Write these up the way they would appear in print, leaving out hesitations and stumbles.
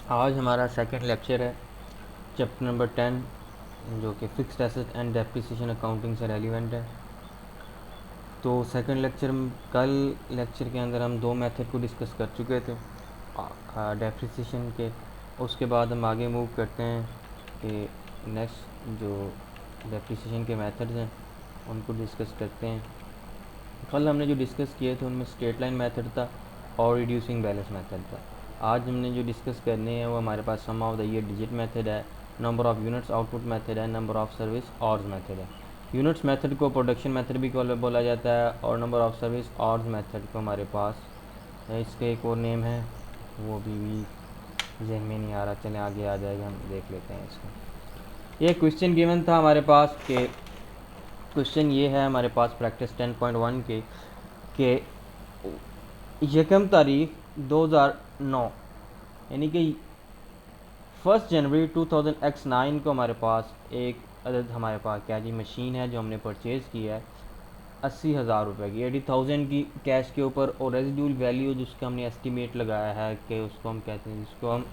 आज हमारा second lecture है चैप्टर नंबर 10 जो कि fixed asset and depreciation accounting से रेलिवेंट है। तो सेकंड लेक्चर कल लेक्चर के अंदर हम दो मेथड को डिस्कस कर चुके थे डेप्रिसिएशन के। उसके बाद हम आगे मूव करते हैं कि नेक्स्ट जो डेप्रिसिएशन के मेथड्स हैं उनको डिस्कस करते हैं। कल हमने जो डिस्कस किए थे उनमें स्ट्रेट लाइन मेथड था और रिड्यूसिंग बैलेंस मेथड था। आज हमने जो डिस्कस करने हैं वो हमारे पास sum of the year digit method है, number of units output method है, number of service hours method है। यूनिट्स मेथड को प्रोडक्शन मेथड भी बोला जाता है और number of service hours method को हमारे पास इसका एक और नेम है, वो भी जहन में नहीं आ रहा। चलें आगे आ जाएगा, हम देख लेते हैं इसको। ये क्वेश्चन गिवन था हमारे पास कि क्वेश्चन ये है हमारे पास प्रैक्टिस 10.1 के यकम तारीख 2009 यानी कि 1 जनवरी 2009 को हमारे पास एक अदद हमारे पास क्या जी मशीन है जो हमने परचेज़ किया है 80,000 रुपये की, 80,000 की कैश के ऊपर, और रेजिडुअल वैल्यू जिसका हमने एस्टीमेट लगाया है कि उसको हम कहते हैं, जिसको हम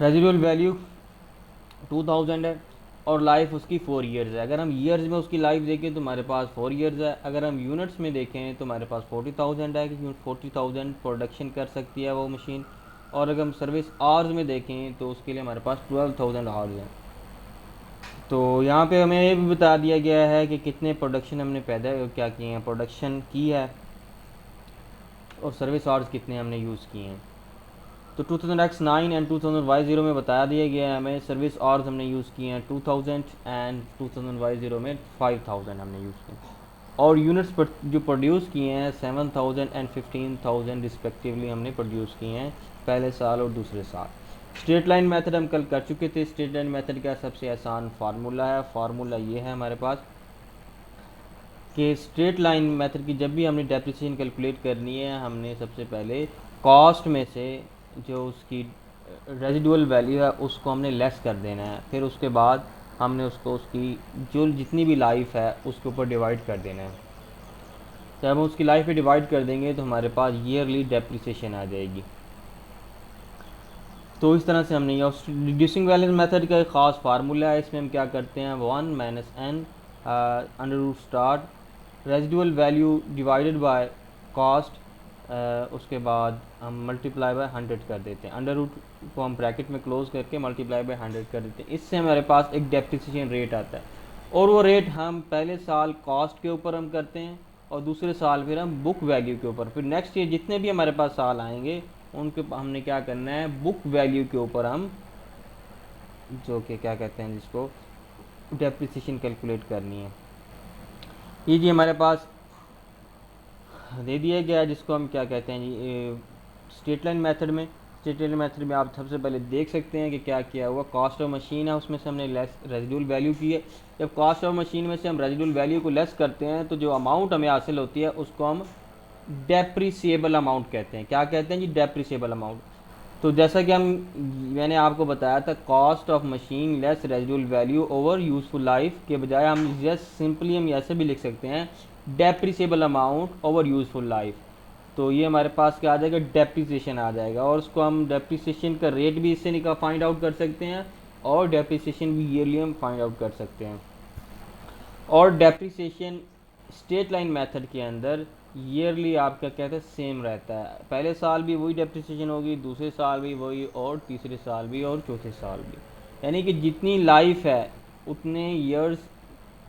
रेजिडुअल वैल्यू 2000 है और लाइफ उसकी 4 ईयर्स है। अगर हम ईयर्स में उसकी लाइफ देखें तो हमारे पास 4 ईयर्स है। अगर हम यूनिट्स में देखें तो हमारे पास 40,000 है कि 40,000 प्रोडक्शन कर सकती है वो मशीन। और अगर हम सर्विस आवर्स में देखें तो उसके लिए हमारे पास 12,000 आवर्स हैं। तो यहाँ पे हमें ये भी बता दिया गया है कि कितने प्रोडक्शन हमने पैदा क्या किए हैं, प्रोडक्शन की है, और सर्विस आवर्स कितने हमने यूज़ किए हैं। तो 2009 एंड 2000 में बताया दिया गया है हमें सर्विस आवर्स हमने यूज़ किए हैं 2000 एंड 2000 में 5000 हमने यूज़ किए, और यूनिट्स पर जो प्रोड्यूस किए हैं 7000 एंड 15,000 रिस्पेक्टिवली हमने प्रोड्यूस किए हैं पहले साल और दूसरे साल। स्ट्रेट लाइन मेथड हम कल कर चुके थे। स्ट्रेट लाइन मेथड का सबसे आसान फार्मूला है, फार्मूला ये है हमारे पास कि स्ट्रेट लाइन मेथड की जब भी हमने डेप्रिसिएशन कैलकुलेट करनी है, हमने सबसे पहले कॉस्ट में से जो उसकी रेजिडुअल वैल्यू है उसको हमने लेस कर देना है, फिर उसके बाद हमने उसको उसकी जो जितनी भी लाइफ है उसके ऊपर डिवाइड कर देना है। जब हम उसकी लाइफ पे डिवाइड कर देंगे तो हमारे पास ईयरली डेप्रिसिएशन आ जाएगी। तो इस तरह से हमने ये रिड्यूसिंग बैलेंस मेथड का एक ख़ास फार्मूला है। इसमें हम क्या करते हैं 1 minus N under root start residual value divided by cost, उसके बाद हम मल्टीप्लाई बाय 100 कर देते हैं। अंडर रूट को हम ब्रैकेट में क्लोज करके मल्टीप्लाई बाय 100 कर देते हैं। इससे हमारे पास एक डेप्रिसिएशन रेट आता है, और वो रेट हम पहले साल कॉस्ट के ऊपर हम करते हैं और दूसरे साल फिर हम बुक वैल्यू के ऊपर। फिर नेक्स्ट ईयर जितने भी हमारे पास साल आएंगे उनके हमने क्या करना है, बुक वैल्यू के ऊपर हम जो कि क्या कहते हैं जिसको डेप्रिसिएशन कैलकुलेट करनी है। ये जी हमारे पास दे दिया गया है जिसको हम क्या कहते हैं जी स्ट्रेट लाइन मेथड में। स्ट्रेट लाइन मेथड में आप सबसे पहले देख सकते हैं कि क्या किया हुआ, कॉस्ट ऑफ मशीन है उसमें से हमने लेस रेजिडुअल वैल्यू की है। जब कॉस्ट ऑफ मशीन में से हम रेजिडुअल वैल्यू को लेस करते हैं तो जो अमाउंट हमें हासिल होती है उसको हम डेप्रिसिएबल अमाउंट कहते हैं। क्या कहते हैं जी, डेप्रिसिएबल अमाउंट। तो जैसा कि हम मैंने आपको बताया था, cost of machine less residual value over useful life के बजाय हम जस्ट सिंपली हम ऐसे भी लिख सकते हैं depreciable amount over useful life. तो ये हमारे पास क्या आ जाएगा, डेप्रिसिएशन आ जाएगा, और उसको हम डेप्रिसिएशन का रेट भी इससे निकाल फाइंड आउट कर सकते हैं, और डेप्रिसिएशन भी ईयरली हम फाइंड आउट कर सकते हैं। और डेप्रिसिएशन स्ट्रेट लाइन मेथड के अंदर ईयरली आपका कहते हैं सेम रहता है। पहले साल भी वही डेप्रिसिएशन होगी, दूसरे साल भी वही, और तीसरे साल भी, और चौथे साल भी। यानी कि जितनी लाइफ है उतने ईयर्स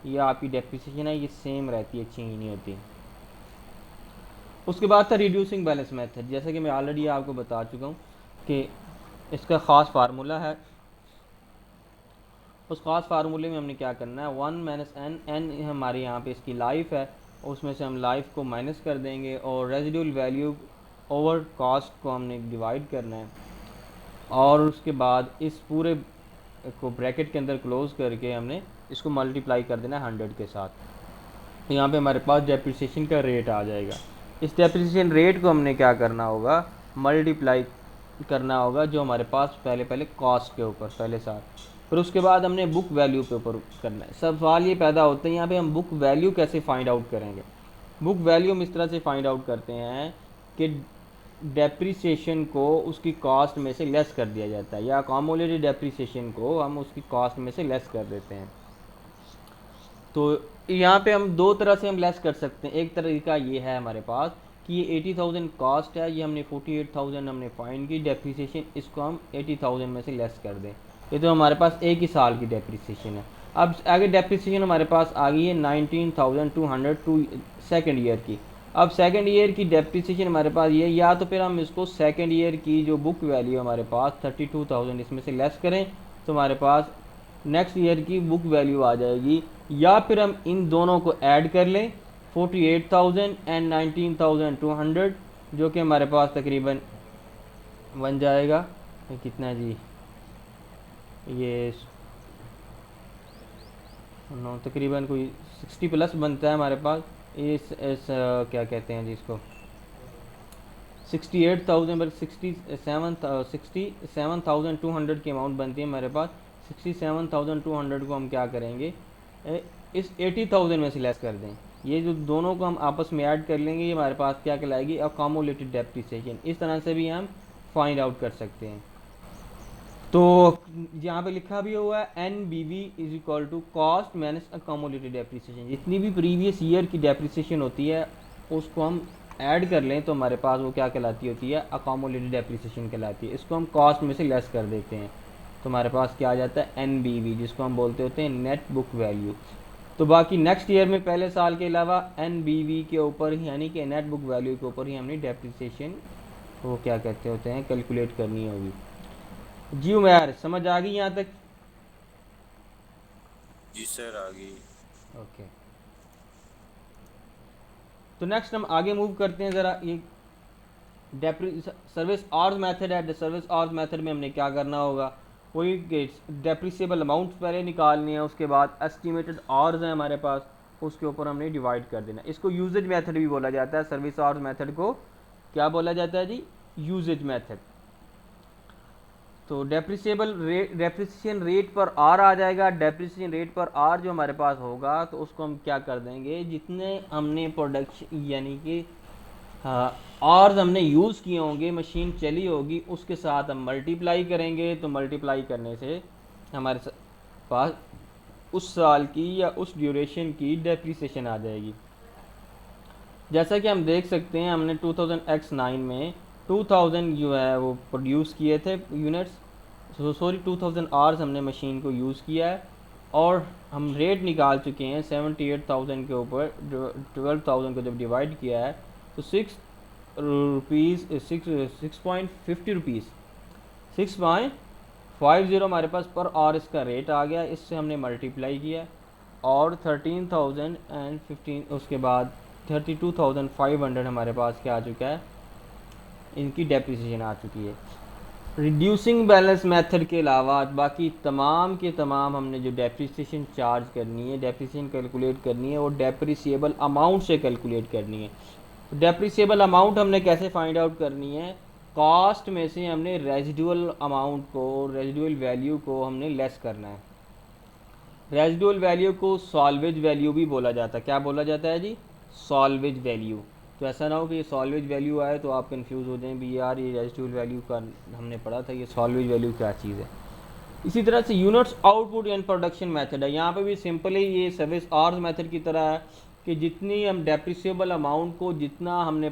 ये आपकी डेप्रिसिएशन है ये सेम रहती है, चेंज नहीं होती। उसके बाद था रिड्यूसिंग बैलेंस मेथड। जैसा कि मैं ऑलरेडी आपको बता चुका हूँ कि इसका ख़ास फार्मूला है। उस ख़ास फार्मूले में हमने क्या करना है, 1 माइनस एन, एन हमारे यहाँ पे इसकी लाइफ है, उसमें से हम लाइफ को माइनस कर देंगे और रेजिडुअल वैल्यू ओवर कॉस्ट को हमने डिवाइड करना है, और उसके बाद इस पूरे को ब्रैकेट के अंदर क्लोज करके हमने इसको मल्टीप्लाई कर देना है 100 के साथ। तो यहाँ पे हमारे पास डेप्रिसिएशन का रेट आ जाएगा। इस डेप्रिसिएशन रेट को हमने क्या करना होगा, मल्टीप्लाई करना होगा जो हमारे पास पहले कॉस्ट के ऊपर पहले साल, फिर उसके बाद हमने बुक वैल्यू के ऊपर करना है। सब सवाल ये पैदा होते हैं यहाँ पे हम बुक वैल्यू कैसे फाइंड आउट करेंगे। बुक वैल्यू हम इस तरह से फाइंड आउट करते हैं कि डेप्रिसिएशन को उसकी कॉस्ट में से लेस कर दिया जाता है, या अकोमोलेटेड डेप्रिसिएशन को हम उसकी कॉस्ट में से लेस कर देते हैं। तो यहाँ पे हम दो तरह से हम लेस कर सकते हैं। एक तरीका ये है हमारे पास कि ये 80,000 कॉस्ट है, ये हमने 48,000 हमने फाइन की डेप्रिसिएशन, इसको हम 80,000 में से लेस कर दें। ये तो हमारे पास एक ही साल की डेप्रिसिएशन है। अब आगे डेप्रिसिएशन हमारे पास आ गई है 19,200 टू सेकेंड ईयर की। अब सेकेंड ईयर की डेप्रिसिएशन हमारे पास ये, या तो फिर हम इसको सेकेंड ईयर की जो बुक वैल्यू हमारे पास 32,000 इसमें से लेस करें तो हमारे पास नेक्स्ट ईयर की बुक वैल्यू आ जाएगी, या फिर हम इन दोनों को ऐड कर लें 48,000 एंड 19,200, जो कि हमारे पास तकरीबन बन जाएगा ये कितना जी, ये नो तकरीबन कोई 60 प्लस बनता है हमारे पास। इस क्या कहते हैं जी इसको, 68,000 बल्कि 67,200 की अमाउंट बनती है हमारे पास। 67,200 को हम क्या करेंगे, इस 80,000 में से लेस कर दें। ये जो दोनों को हम आपस में ऐड कर लेंगे, ये हमारे पास क्या कहलाएगी, अकोमोलेटेड डेप्रिसिएशन। इस तरह से भी हम फाइंड आउट कर सकते हैं। तो यहाँ पे लिखा भी हुआ है NBV is equal to cost minus accumulated depreciation. जितनी भी प्रीवियस ईयर की डेप्रिसिएशन होती है उसको हम ऐड कर लें तो हमारे पास वो क्या कहलाती होती है, अकोमोलेटेड डेप्रिसिएशन कहलाती है। इसको हम कॉस्ट में से लेस कर देते हैं तो हमारे पास क्या आ जाता है, NBV, जिसको हम बोलते होते हैं नेट बुक वैल्यू। तो बाकी नेक्स्ट ईयर में पहले साल के अलावा NBV के ऊपर ही, यानी कि नेट बुक वैल्यू के ऊपर ही हमने डेप्रिसिएशन वो क्या कहते होते हैं कैलकुलेट करनी होगी। जी उमर, समझ आ गई यहाँ तक? जी सर, आ गई। ओके, तो नेक्स्ट हम आगे मूव करते हैं ज़रा। ये सर्विस आवर्स मेथड है। सर्विस आवर्स मेथड में हमने क्या करना होगा, वही डेप्रिसिएबल अमाउंट पहले निकालनी है, उसके बाद एस्टिमेटेड आवर्स हैं हमारे पास, उसके ऊपर हमने डिवाइड कर देना। इसको यूजेज मेथड भी बोला जाता है। सर्विस आवर्स मेथड को क्या बोला जाता है जी, यूजेज मेथड। तो डेप्रिसिएशन रेट पर आर आ जाएगा। डेप्रिसिएशन रेट पर आर जो हमारे पास होगा तो उसको हम क्या कर देंगे, जितने हमने प्रोडक्शन यानी कि आर्स हमने यूज़ किए होंगे, मशीन चली होगी, उसके साथ हम मल्टीप्लाई करेंगे। तो मल्टीप्लाई करने से हमारे पास उस साल की या उस ड्यूरेशन की डेप्रिसिएशन आ जाएगी। जैसा कि हम देख सकते हैं हमने 2009 में 2000 जो है वो प्रोड्यूस किए थे यूनिट्स, सॉरी 2000 आवर्स हमने मशीन को यूज़ किया है, और हम रेट निकाल चुके हैं 78,000 के ऊपर 12,000 को जब डिवाइड किया है तो 6.50 रुपीज़ 6.50 हमारे पास पर आवर इसका रेट आ गया। इससे हमने मल्टीप्लाई किया और 13,015 उसके बाद 32,500 हमारे पास क्या आ चुका है, इनकी डेप्रिसिएशन आ चुकी है। रिड्यूसिंग बैलेंस मेथड के अलावा बाकी तमाम के तमाम हमने जो डेप्रिसिएशन चार्ज करनी है, डेप्रिसिएशन कैलकुलेट करनी है, वो डेप्रिसिएबल अमाउंट से कैलकुलेट करनी है। तो डेप्रिसिएबल अमाउंट हमने कैसे फाइंड आउट करनी है, कॉस्ट में से हमने रेजिडुअल अमाउंट को, रेजिडुअल वैल्यू को हमने लेस करना है। रेजिडुअल वैल्यू को सॉल्वेज वैल्यू भी बोला जाता है। क्या बोला जाता है जी, सॉल्वेज वैल्यू। तो ऐसा ना हो कि ये सॉल्वेज वैल्यू आए तो आप कंफ्यूज हो जाएं भी यार ये रेजिडुअल वैल्यू का हमने पढ़ा था, ये सॉल्वेज वैल्यू क्या चीज़ है। इसी तरह से units output and production method है। यहाँ पे भी सिंपली ये सर्विस आवर्स मेथड की तरह है कि जितनी हम डेप्रिसिएबल अमाउंट को, जितना हमने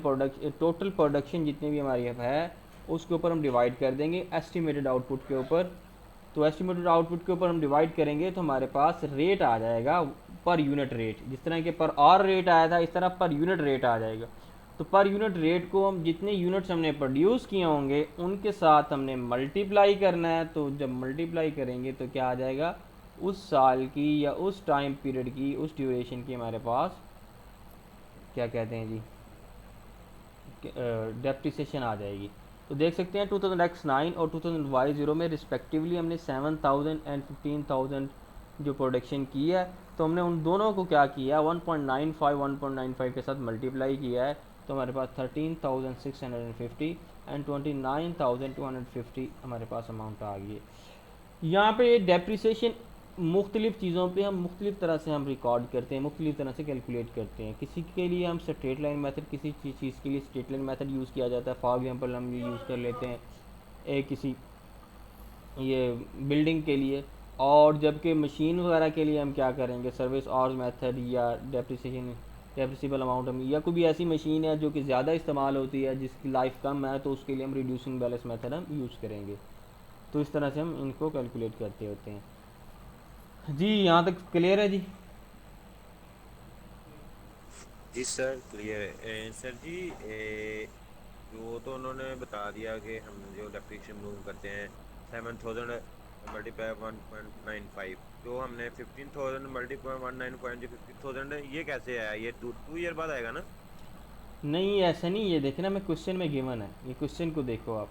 टोटल प्रोडक्शन जितनी भी हमारी है उसके ऊपर हम डिवाइड कर देंगे एस्टिमेटेड आउटपुट के ऊपर। तो एस्टिमेटेड आउटपुट के ऊपर हम डिवाइड करेंगे तो हमारे पास रेट आ जाएगा पर यूनिट रेट। जिस तरह के पर आवर रेट आया था इस तरह पर यूनिट रेट आ जाएगा। तो पर यूनिट रेट को हम जितने यूनिट्स हमने प्रोड्यूस किए होंगे उनके साथ हमने मल्टीप्लाई करना है। तो जब मल्टीप्लाई करेंगे तो क्या आ जाएगा, उस साल की या उस टाइम पीरियड की, उस ड्यूरेशन की हमारे पास क्या कहते हैं जी, डेप्रिसिएशन आ जाएगी। तो देख सकते हैं 2009 और 2000 में रिस्पेक्टिवली हमने 7,000 एंड 15,000 जो प्रोडक्शन की है, तो हमने उन दोनों को क्या किया, 1.95 के साथ मल्टीप्लाई किया है। तो हमारे पास 13,650 एंड 29,250 हमारे पास अमाउंट आ गई है। यहाँ पे डेप्रिसिएशन मुख्तलिफ़ चीज़ों पे हम मुख्तलिफ़ तरह से हम रिकॉर्ड करते हैं, मुख्तलिफ़ तरह से कैलकुलेट करते हैं। किसी के लिए हम स्ट्रेट लाइन मेथड, किसी चीज़ के लिए स्ट्रेट लाइन मेथड यूज़ किया जाता है। फॉर एग्जांपल हम ये यूज़ कर लेते हैं किसी ये बिल्डिंग के लिए, और जबकि मशीन वगैरह के लिए हम क्या करेंगे, सर्विस आवर्स मेथड या डेप्रिसिबल अमाउंट हम, या कोई भी ऐसी मशीन है जो कि ज़्यादा इस्तेमाल होती है जिसकी लाइफ कम है, तो उसके लिए हम रिड्यूसिंग बैलेंस मेथड हम यूज़ करेंगे। तो इस तरह से हम इनको कैलकुलेट करते होते हैं जी। यहाँ तक क्लियर है जी? जी सर क्लियर है। सर जी वो तो उन्होंने बता दिया कि हम जो डेप्रिसिएशन मूव करते हैं 7000 मल्टीप्लाई 1.95, जो हमने 15000 मल्टीप्लाई 1.9 जो 50000 है, ये कैसे आया? ये 2 ईयर बाद आएगा ना? नहीं ऐसा नहीं, ये देखे ना, मैं क्वेश्चन में गिवन है, ये क्वेश्चन को देखो आप।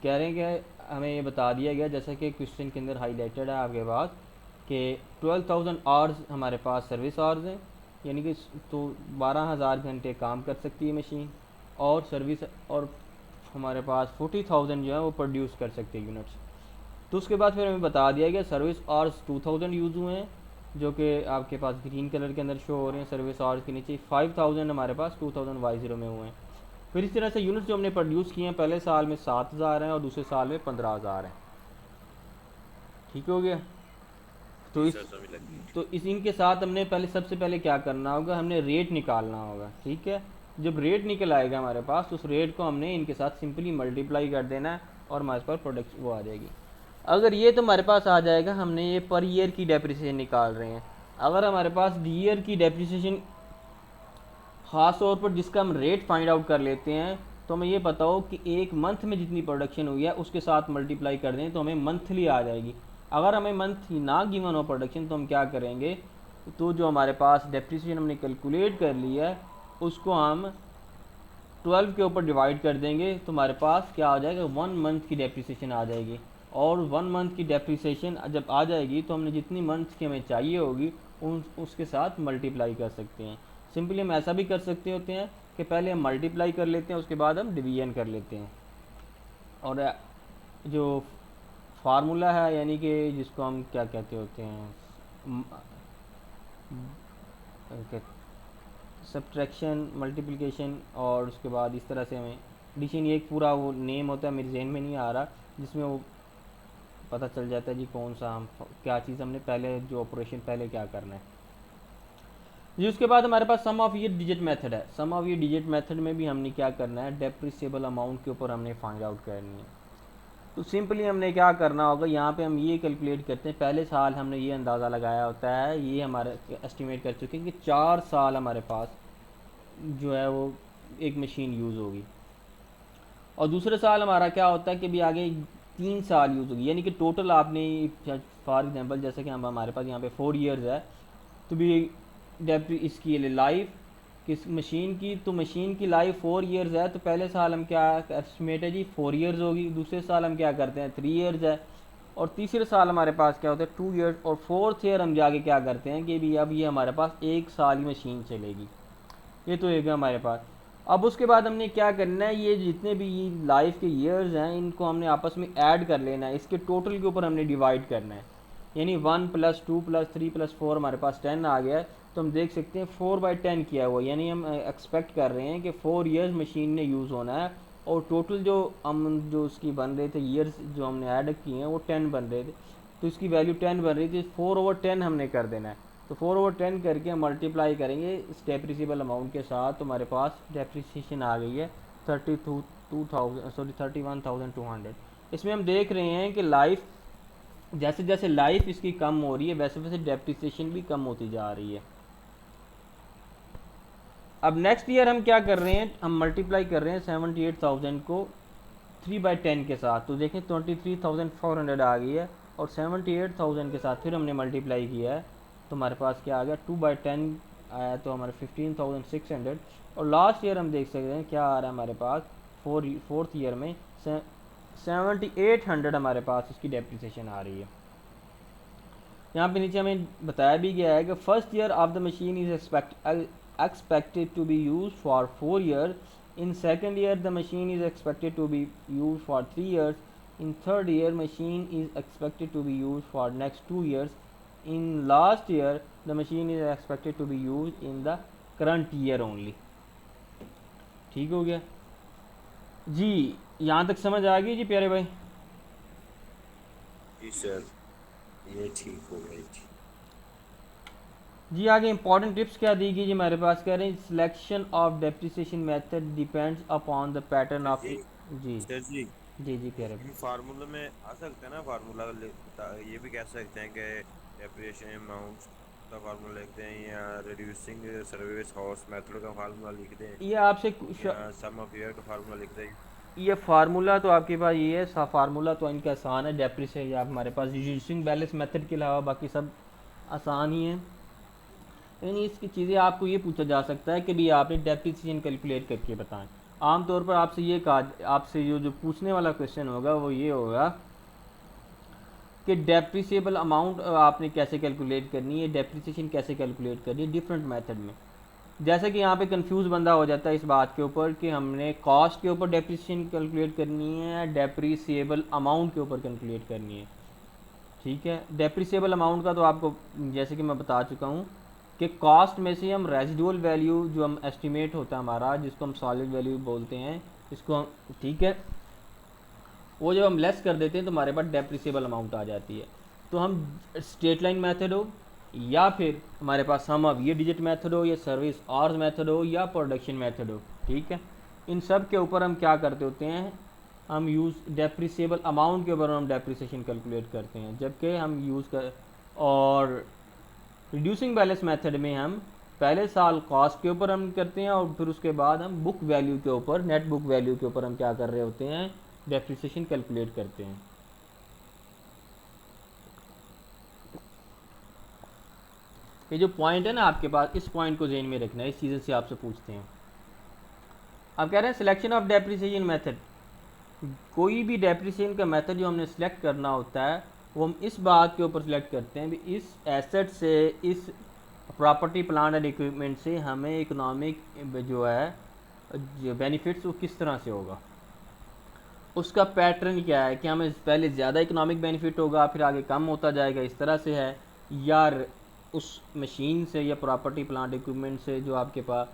कह रहे हैं कि हमें ये बता दिया गया, जैसा कि क्वेश्चन के अंदर हाईलाइटेड है आपके पास, कि 12,000 आवर्स हमारे पास सर्विस आवर्स हैं, यानी कि तो 12,000 घंटे काम कर सकती है मशीन, और सर्विस, और हमारे पास 40,000 जो है वो प्रोड्यूस कर सकती है यूनिट्स। तो उसके बाद फिर हमें बता दिया गया सर्विस आवर्स 2,000 यूज़ हुए हैं, जो कि आपके पास ग्रीन कलर के अंदर शो हो रहे हैं। सर्विस आवर्स के नीचे 5,000 हमारे पास 2000 में हुए हैं। फिर इस तरह से यूनिट्स जो हमने प्रोड्यूस किए हैं, पहले साल में 7,000 हैं और दूसरे साल में 15,000 हैं। ठीक हो गया? जी तो इस सर समझ लग गई। तो इस इनके साथ हमने पहले, सबसे पहले क्या करना होगा, हमने रेट निकालना होगा। ठीक है? जब रेट निकल आएगा हमारे पास, तो उस रेट को हमने इनके साथ सिंपली मल्टीप्लाई कर देना है, और हमारे पास प्रोडक्ट वो आ जाएगी। अगर ये तो हमारे पास आ जाएगा, हमने ये पर ईयर की डेप्रिसिएशन निकाल रहे हैं। अगर हमारे पास ईयर की डेप्रिसिएशन ख़ास तौर पर जिसका हम रेट फाइंड आउट कर लेते हैं, तो हमें ये पता हो कि एक मंथ में जितनी प्रोडक्शन हुई है उसके साथ मल्टीप्लाई कर दें तो हमें मंथली आ जाएगी। अगर हमें मंथ ना गिवन हो प्रोडक्शन, तो हम क्या करेंगे, तो जो हमारे पास डेप्रिसिएशन हमने कैलकुलेट कर लिया है उसको हम 12 के ऊपर डिवाइड कर देंगे, तो हमारे पास क्या आ जाएगा, 1 मंथ की डेप्रिसिएशन आ जाएगी। और 1 मंथ की डेप्रिसिएशन जब आ जाएगी, तो हमने जितनी मंथ की हमें चाहिए होगी उसके साथ मल्टीप्लाई कर सकते हैं। सिंपली हम ऐसा भी कर सकते होते हैं कि पहले हम मल्टीप्लाई कर लेते हैं, उसके बाद हम डिवीजन कर लेते हैं। और जो फार्मूला है, यानी कि जिसको हम क्या कहते होते हैं, सब्ट्रैक्शन, मल्टीप्लिकेशन, और उसके बाद इस तरह से हमें एडिशन, ये एक पूरा वो नेम होता है, मेरे जहन में नहीं आ रहा, जिसमें वो पता चल जाता है जी कौन सा हम क्या चीज़ हमने पहले, जो ऑपरेशन पहले क्या करना है जी। उसके बाद हमारे पास सम ऑफ ये डिजिट मेथड है। सम ऑफ ये डिजिट मेथड में भी हमने क्या करना है, डेप्रिसिएबल अमाउंट के ऊपर हमने फाइंड आउट करनी है। तो सिंपली हमने क्या करना होगा, यहाँ पे हम ये कैलकुलेट करते हैं, पहले साल हमने ये अंदाज़ा लगाया होता है, ये हमारे एस्टिमेट कर चुके हैं कि 4 साल हमारे पास जो है वो एक मशीन यूज़ होगी, और दूसरे साल हमारा क्या होता है कि भी आगे 3 साल यूज़ होगी, यानी कि टोटल आपने, फॉर एग्जांपल जैसे कि हम हमारे पास यहाँ पे 4 ईयर्स है, तो भी डेप्री इसकी लाइफ किस मशीन की, तो मशीन की लाइफ 4 ईयर्स है, तो पहले साल हम क्या एस्टिमेट है जी 4 ईयर्स होगी, दूसरे साल हम क्या करते हैं 3 ईयर्स है, और तीसरे साल हमारे पास क्या होता है 2 ईयर्स, और फोर्थ ईयर हम जाके क्या करते हैं कि भी अब ये हमारे पास 1 साल ही मशीन चलेगी। ये तो एक है हमारे पास। अब उसके बाद हमने क्या करना है, ये जितने भी लाइफ के ईयर्स हैं इनको हमने आपस में ऐड कर लेना है, इसके टोटल के ऊपर हमने डिवाइड करना है। यानी 1 + 2 + 3 + 4 हमारे पास 10 आ गया है, तो हम देख सकते हैं 4/10 किया हुआ, यानी हम एक्सपेक्ट कर रहे हैं कि 4 ईयर्स मशीन ने यूज़ होना है, और टोटल जो हम जो उसकी बन रहे थे ईयर्स जो हमने ऐड किए हैं वो 10 बन रहे थे, तो इसकी वैल्यू 10 बन रही थी, 4/10 हमने कर देना है। तो 4/10 करके हम मल्टीप्लाई करेंगे इस डेप्रिसिएबल अमाउंट के साथ, तो हमारे पास डेप्रिसिएशन आ गई है 31,200। इसमें हम देख रहे हैं कि लाइफ, जैसे जैसे लाइफ इसकी कम हो रही है, वैसे वैसे डेप्रिसिएशन भी कम होती जा रही है। अब नेक्स्ट ईयर हम क्या कर रहे हैं, हम मल्टीप्लाई कर रहे हैं 78,000 को 3/10 के साथ, तो देखें 23,400 आ गई है, और 78,000 के साथ फिर हमने मल्टीप्लाई किया है, तो हमारे पास क्या आ गया 2/10 आया, तो हमारे 15,600। और लास्ट ईयर हम देख सकते हैं क्या आ रहा है हमारे पास, फोर्थ ईयर में 7,800 हमारे पास इसकी डेप्रिसिएशन आ रही है। यहाँ पे नीचे हमें बताया भी गया है कि first year of the machine is expected to be used for 4 years. In second year, the machine is expected to be used for 3 years. In third year, machine is expected to be used for next 2 years. In last year the machine is expected to be use in the current year only. ठीक हो गया जी, यहाँ तक समझ आ गई जी प्यारे भाई? जी sir, ये ठीक हो गई जी। जी आगे इंपॉर्टेंट टिप्स क्या दी गई जी हमारे पास? कह रहे हैं selection of depreciation method depends upon the pattern sir of. जी, जी सर जी, जी जी प्यारे ये भाई। फार्मूला में आ सकता है ना, फार्मूला ये भी कह सकते हैं कि डेप्रिसिएशन अमाउंट का फार्मूला लिखते हैं, या रिड्यूसिंग सर्विस हॉर्स मेथड का फार्मूला लिख दें, ये आपसे या सम ऑफ ईयर का फार्मूला लिख दें। ये फार्मूला तो आपके पास ये है, फार्मूला तो इनका आसान है। डेप्रिसिएशन आप हमारे पास रिड्यूसिंग बैलेंस मेथड के अलावा बाकी सब आसान ही है। लेकिन इसकी चीज़ें आपको ये पूछा जा सकता है कि भी आपने डेप्रिसिएशन कैलकुलेट करके बताएं। आमतौर पर आपसे ये कहा, आपसे जो पूछने वाला क्वेश्चन होगा वो ये होगा कि डेप्रिसिएबल अमाउंट आपने कैसे कैलकुलेट करनी है, डेप्रिसिएशन कैसे कैलकुलेट करनी है डिफरेंट मेथड में। जैसे कि यहाँ पे कंफ्यूज बंदा हो जाता है इस बात के ऊपर कि हमने कॉस्ट के ऊपर डेप्रिसिएशन कैलकुलेट करनी है या डेप्रिसिएबल अमाउंट के ऊपर कैलकुलेट करनी है। ठीक है, डेप्रिसिएबल अमाउंट का तो आपको जैसे कि मैं बता चुका हूँ कि कॉस्ट में से हम रेजिडुअल वैल्यू जो हम एस्टिमेट होता है हमारा, जिसको हम सॉलिड वैल्यू बोलते हैं, इसको हम, ठीक है, वो जब हम लेस कर देते हैं तो हमारे पास डेप्रिसिएबल अमाउंट आ जाती है। तो हम स्ट्रेट लाइन मेथड हो या फिर हमारे पास सम ऑफ ये डिजिट मेथड हो या सर्विस आवर्स मेथड हो या प्रोडक्शन मेथड हो, ठीक है, इन सब के ऊपर हम क्या करते होते हैं, हम यूज़ डेप्रिसिएबल अमाउंट के ऊपर हम डेप्रिसिएशन कैलकुलेट करते हैं। जबकि हम यूज़ कर और रिड्यूसिंग बैलेंस मेथड में हम पहले साल कॉस्ट के ऊपर हम करते हैं और फिर उसके बाद हम बुक वैल्यू के ऊपर, नेट बुक वैल्यू के ऊपर हम क्या कर रहे होते हैं, डेप्रिसिएशन कैलकुलेट करते हैं। ये जो पॉइंट है ना आपके पास, इस पॉइंट को ज़हन में रखना है, इस चीज़ से आपसे पूछते हैं। अब कह रहे हैं सिलेक्शन ऑफ डेप्रिसिएशन मेथड, कोई भी डेप्रिसिएशन का मेथड जो हमने सेलेक्ट करना होता है वो हम इस बात के ऊपर सेलेक्ट करते हैं भी इस एसेट से, इस प्रॉपर्टी प्लांट एंड इक्विपमेंट से हमें इकोनॉमिक जो है जो बेनिफिट्स वो किस तरह से होगा, उसका पैटर्न क्या है, कि हमें पहले ज़्यादा इकोनॉमिक बेनिफिट होगा फिर आगे कम होता जाएगा, इस तरह से है, या उस मशीन से या प्रॉपर्टी प्लांट इक्विपमेंट से जो आपके पास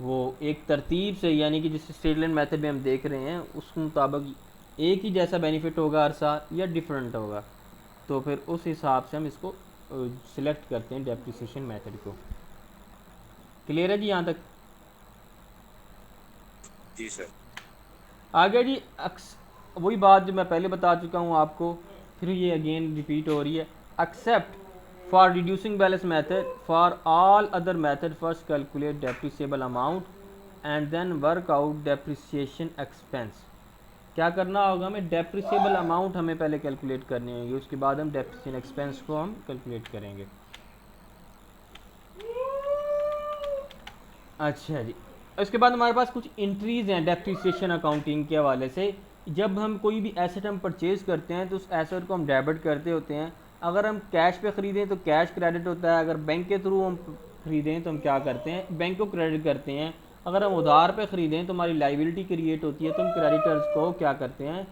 वो एक तरतीब से, यानी कि जिस स्ट्रेट लाइन मेथड में हम देख रहे हैं उस मुताबिक एक ही जैसा बेनिफिट होगा हर साल या डिफरेंट होगा, तो फिर उस हिसाब से हम इसको सिलेक्ट करते हैं डेप्रिसिएशन मेथड को। क्लियर है जी यहाँ तक? जी सर। आगे जी वही बात जो मैं पहले बता चुका हूँ आपको, फिर ये अगेन रिपीट हो रही है। Except for reducing balance method for all other method first calculate depreciable amount and then work out depreciation expense. क्या करना होगा हमें, डेप्रिसिएबल अमाउंट हमें पहले कैलकुलेट करनी होगी, उसके बाद हम डेप्रिसिएशन एक्सपेंस को हम कैलकुलेट करेंगे। अच्छा जी, उसके बाद हमारे पास कुछ एंट्रीज़ हैं डेप्रिसिएशन अकाउंटिंग के हवाले से। जब हम कोई भी एसेट हम परचेज़ करते हैं तो उस एसेट को हम डेबिट करते होते हैं। अगर हम कैश पे ख़रीदें तो कैश क्रेडिट होता है, अगर बैंक के थ्रू हम ख़रीदें तो हम क्या करते हैं, बैंक को क्रेडिट करते हैं। अगर हम उधार पे ख़रीदें तो हमारी लाइबिलिटी क्रिएट होती है, तो हम क्रेडिटर्स को क्या करते हैं,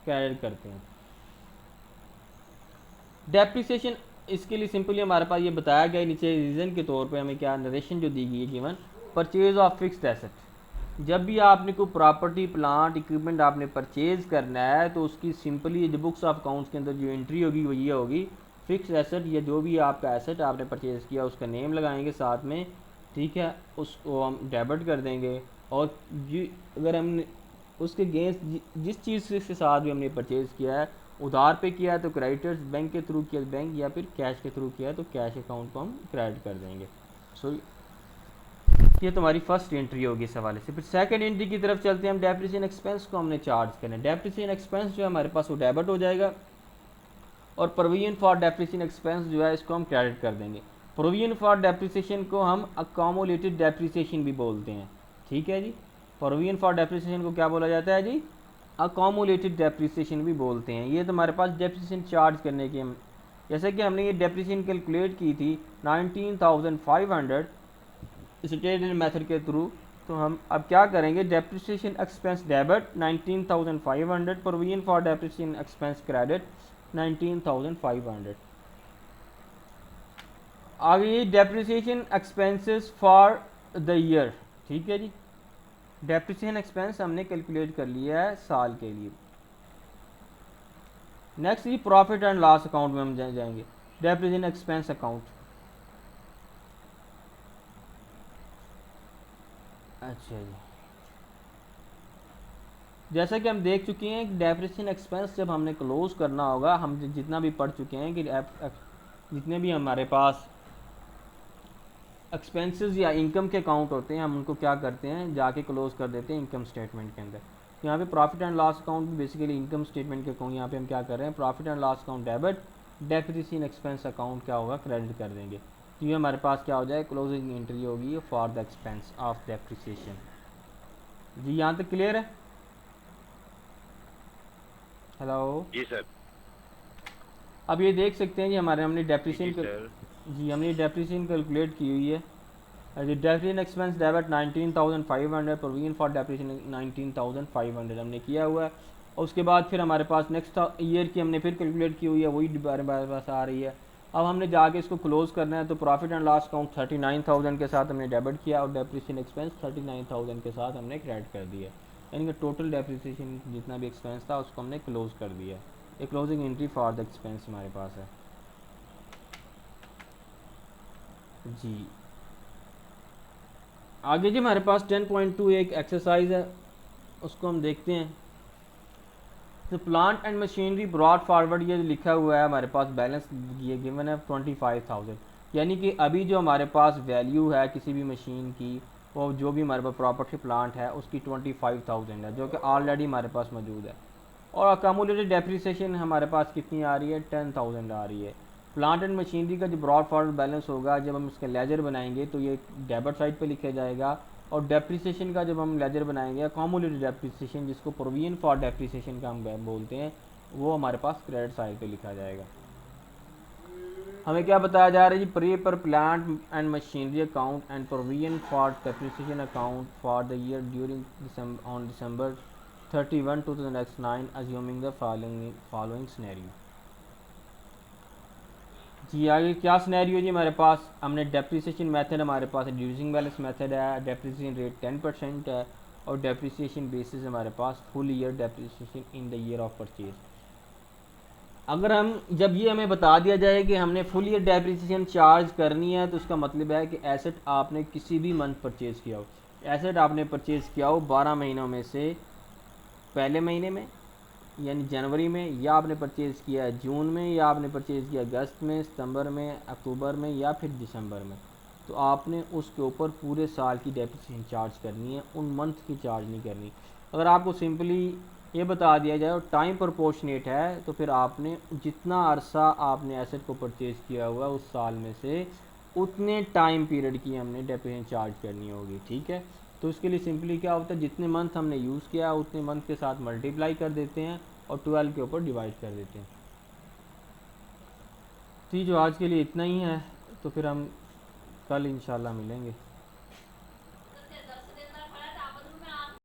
क्रेडिट करते हैं। डेप्रिसिएशन इसके लिए सिंपली हमारे पास ये बताया गया नीचे रीज़न के तौर पे, हमें क्या नरेशन जो दी गई है given, purchase of fixed asset. जब भी आपने कोई प्रॉपर्टी प्लांट इक्विपमेंट आपने परचेज़ करना है तो उसकी सिंपली जो बुक्स ऑफ अकाउंट्स के अंदर जो एंट्री होगी वो ये होगी, फिक्स एसेट या जो भी आपका एसेट आपने परचेज़ किया उसका नेम लगाएंगे साथ में, ठीक है, उसको हम डेबिट कर देंगे। और अगर हमने उसके अगेंस्ट जिस चीज़ के साथ भी हमने परचेज़ किया है, उधार पे किया है तो क्रेडिटर्स, बैंक के थ्रू किया बैंक, या फिर कैश के थ्रू किया है तो कैश अकाउंट को हम क्रेडिट कर देंगे। सो ये तुम्हारी फर्स्ट एंट्री होगी इस हवाले से। फिर सेकंड एंट्री की तरफ चलते हैं हम। डेप्रिसिएशन एक्सपेंस को हमने चार्ज करना है। डेप्रिसिएशन एक्सपेंस जो है हमारे पास वो डेबिट हो जाएगा और प्रोविजन फॉर डेप्रिसिएशन एक्सपेंस जो है इसको हम क्रेडिट कर देंगे। प्रोविजन फॉर डेप्रिसिएशन को हम अकोमोलेटेड डेप्रिसिएशन भी बोलते हैं, ठीक है जी। प्रोविजन फॉर डेप्रिसिएशन को क्या बोला जाता है जी, अकोमोलेटेड डेप्रिसिएशन भी बोलते हैं। ये तो हमारे पास डेप्रिसिएशन चार्ज करने की हम, जैसे कि हमने ये डेप्रिसिएशन कैलकुलेट की थी 19,500 स्ट्रेट लाइन मेथड के थ्रू, तो हम अब क्या करेंगे, depreciation expense debit 19,500, provision for depreciation expense credit 19,500। आगे ये depreciation expenses for the year, ठीक है जी। डेप्रिसिएशन एक्सपेंस हमने कैलकुलेट कर लिया है साल के लिए। नेक्स्ट जी प्रॉफिट एंड लॉस अकाउंट में हम जाएंगे, डेप्रिसिएशन एक्सपेंस अकाउंट। अच्छा जी, जैसा कि हम देख चुके हैं कि डेप्रिसिएशन एक्सपेंस जब हमने क्लोज करना होगा, हम जितना भी पढ़ चुके हैं कि जितने भी हमारे पास एक्सपेंसेस या इनकम के अकाउंट होते हैं, हम उनको क्या करते हैं, जाके क्लोज कर देते हैं इनकम स्टेटमेंट के अंदर। यहाँ पे प्रॉफिट एंड लॉस अकाउंट भी बेसिकली इनकम स्टेटमेंट के अकाउंट, यहाँ पे हम क्या कर रहे हैं, profit and loss account debit, depreciation expense account क्या होगा, क्रेडिट कर देंगे। तो ये हमारे पास क्या हो जाए, क्लोजिंग एंट्री होगी for the expense of depreciation. जी यहाँ तक क्लियर है? हेलो जी सर। अब ये देख सकते हैं जी हमने जी डेप्रिसिएशन सर। जी हमने डेप्रिसिएशन कैलकुलेट की हुई है। Depreciation expense debit 19,500, provision for depreciation 19,500 हमने किया हुआ है। और उसके बाद फिर हमारे पास नेक्स्ट ईयर की हमने फिर कैलकुलेट की हुई है, वही हमारे पास आ रही है। अब हमने जाके इसको क्लोज करना है, तो प्रॉफिट एंड लॉस अकाउंट 39,000 के साथ हमने डेबिट किया और डेप्रिसिएशन एक्सपेंस 39,000 के साथ हमने क्रेडिट कर दिया। यानी कि टोटल डेप्रिसिएशन जितना भी एक्सपेंस था उसको हमने क्लोज कर दिया। ये closing entry for the expense हमारे पास है जी। आगे जी हमारे पास 10.2 एक एक्सरसाइज है, उसको हम देखते हैं। तो plant and machinery brought forward, ये लिखा हुआ है हमारे पास बैलेंस ये गिवन है 25,000। यानी कि अभी जो हमारे पास वैल्यू है किसी भी मशीन की, वो जो भी हमारे पास प्रॉपर्टी प्लांट है उसकी 25,000 है, जो कि ऑलरेडी हमारे पास मौजूद है। और अकामुलेटेड डेप्रिसिएशन हमारे पास कितनी आ रही है, 10,000 आ रही है। प्लांट एंड मशीनरी का जो ब्रॉड फॉरवर्ड बैलेंस होगा, जब हम इसका लेजर बनाएंगे तो ये डेबिट साइड पे लिखा जाएगा, और डेप्रिसिएशन का जब हम लेजर बनाएंगे, अकामुलेटेड डेप्रिसिएशन जिसको प्रोविजन फॉर डेप्रिसिएशन का हम बोलते हैं, वो हमारे पास क्रेडिट साइड पे लिखा जाएगा। हमें क्या बताया जा रहा है जी, प्री पर plant and machinery account and provision for depreciation account for the year during on December 31, 2009 assuming the following scenario। जी आगे क्या सिनेरियो जी हमारे पास, हमने डेप्रिसिएशन मेथड हमारे पास रिड्यूसिंग बैलेंस मेथड है, डेप्रिसिएशन रेट 10% है, और डेप्रिसिएशन बेसिस हमारे पास full year depreciation in the year of purchase. अगर हम जब ये हमें बता दिया जाए कि हमने फुल ईयर डेप्रिसिएशन चार्ज करनी है, तो उसका मतलब है कि एसेट आपने किसी भी मंथ परचेज़ किया हो, एसेट आपने परचेज़ किया हो 12 महीनों में से पहले महीने में यानी जनवरी में, या आपने परचेज़ किया है जून में, या आपने परचेज़ किया अगस्त में, सितंबर में, अक्टूबर में, या फिर दिसंबर में, तो आपने उसके ऊपर पूरे साल की डेप्रिसिएशन चार्ज करनी है, उन मंथ की चार्ज नहीं करनी। अगर आपको सिंपली ये बता दिया जाए और टाइम प्रोपोर्शनेट है, तो फिर आपने जितना अरसा आपने एसेट को परचेज़ किया हुआ उस साल में से उतने टाइम पीरियड की हमने डेप्रिसिएशन चार्ज करनी होगी, ठीक है। तो इसके लिए सिंपली क्या होता है, जितने मंथ हमने यूज़ किया उतने मंथ के साथ मल्टीप्लाई कर देते हैं और 12 के ऊपर डिवाइड कर देते हैं। तो जो आज के लिए इतना ही है, तो फिर हम कल इंशाल्लाह मिलेंगे।